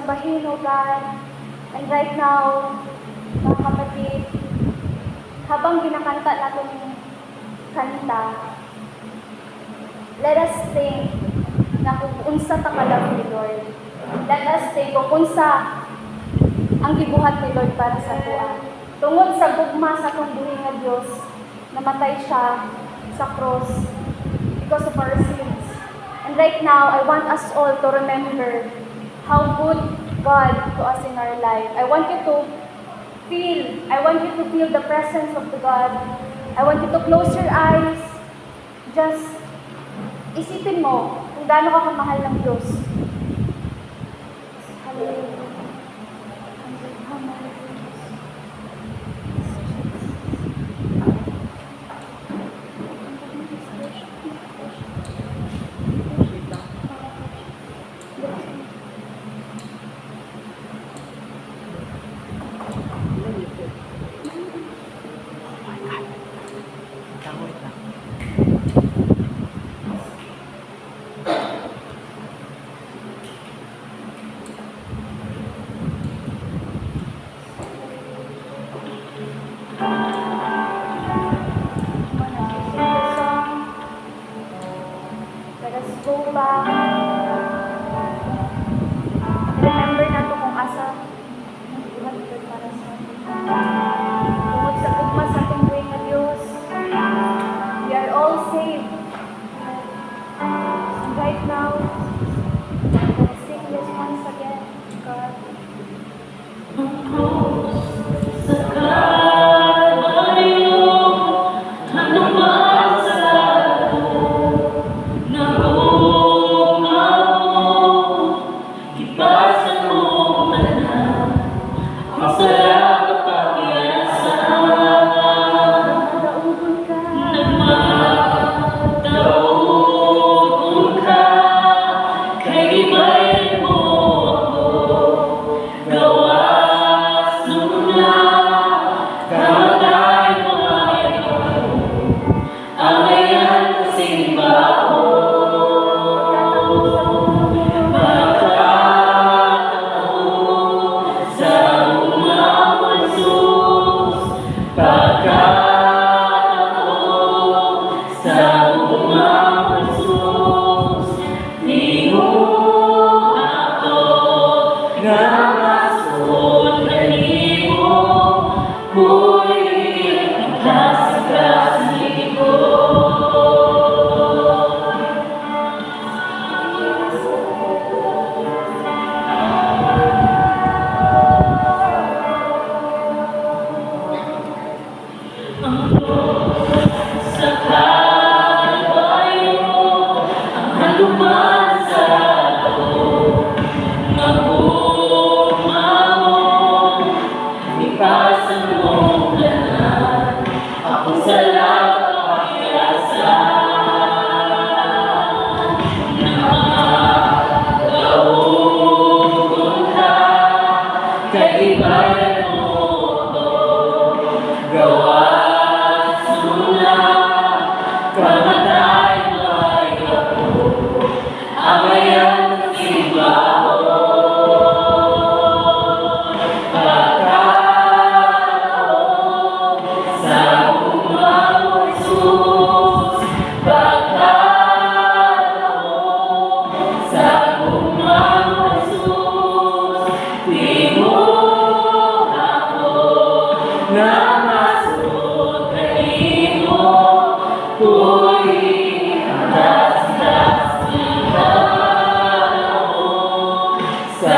sambahin, O God. And right now, mga kapatid, habang ginakanta natin yung kanta, let us think na kung unsa ta kalab ni Lord. Let us think kung unsa ang gibuhat ni Lord para sa tuwa. Tungod sa gugma sa akong buhi nga Dios, namatay siya sa cross because of our sins. And right now, I want us all to remember how good God to us in our life. I want you to feel the presence of the God. I want you to close your eyes. Just isipin mo kung gaano ka kamahal ng Diyos. Hallelujah. Once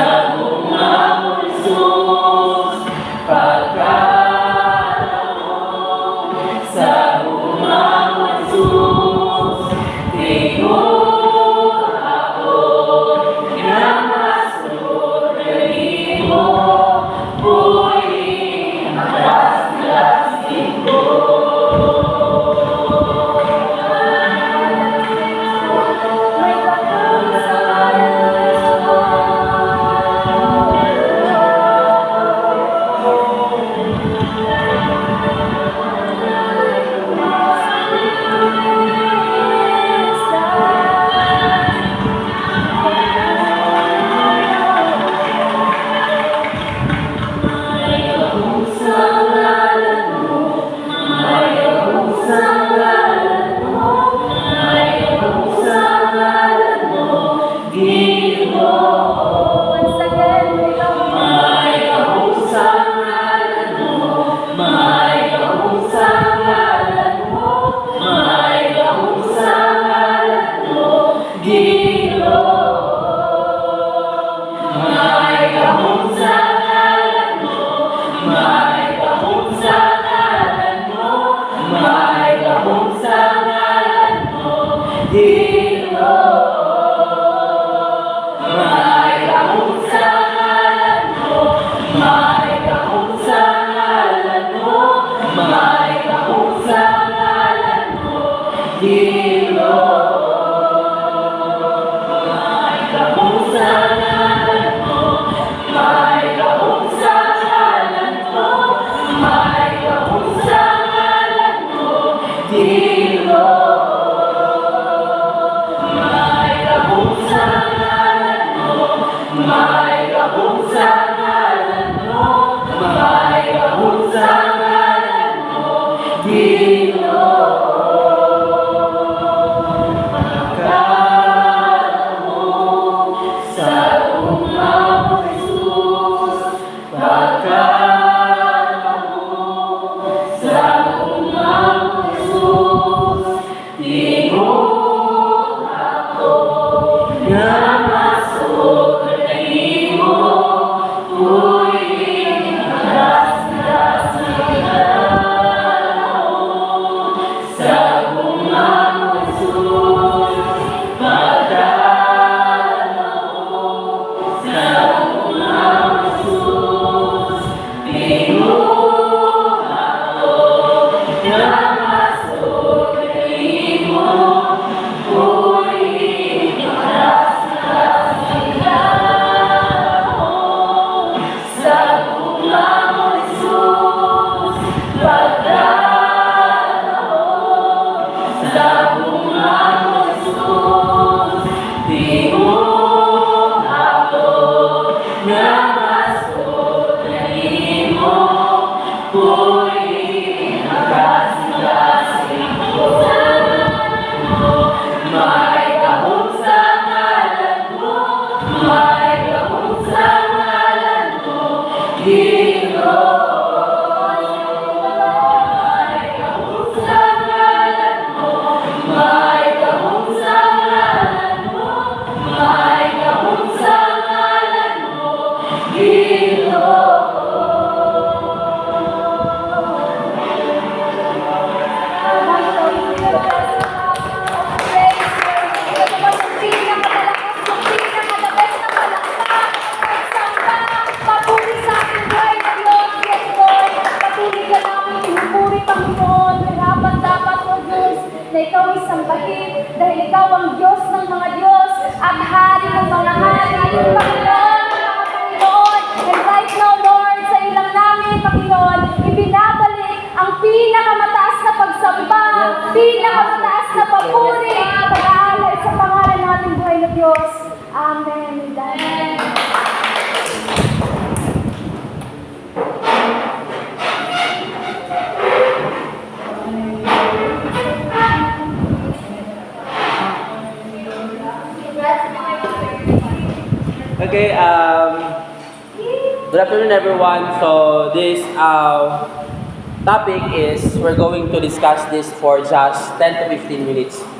again, na ikaw ay sambahin dahil ikaw ang Diyos ng mga Diyos at Hari ng mga Hari, Panginoon ng mga Panginoon. And right now, Lord, sa ilang namin, Panginoon, ibinabalik ang pinakamataas na pagsamba, pinakamataas na papuri, pag-aalay sa pangalan natin buhay na Diyos. Amen. Amen. Okay, good afternoon everyone. So this topic is we're going to discuss this for just 10 to 15 minutes.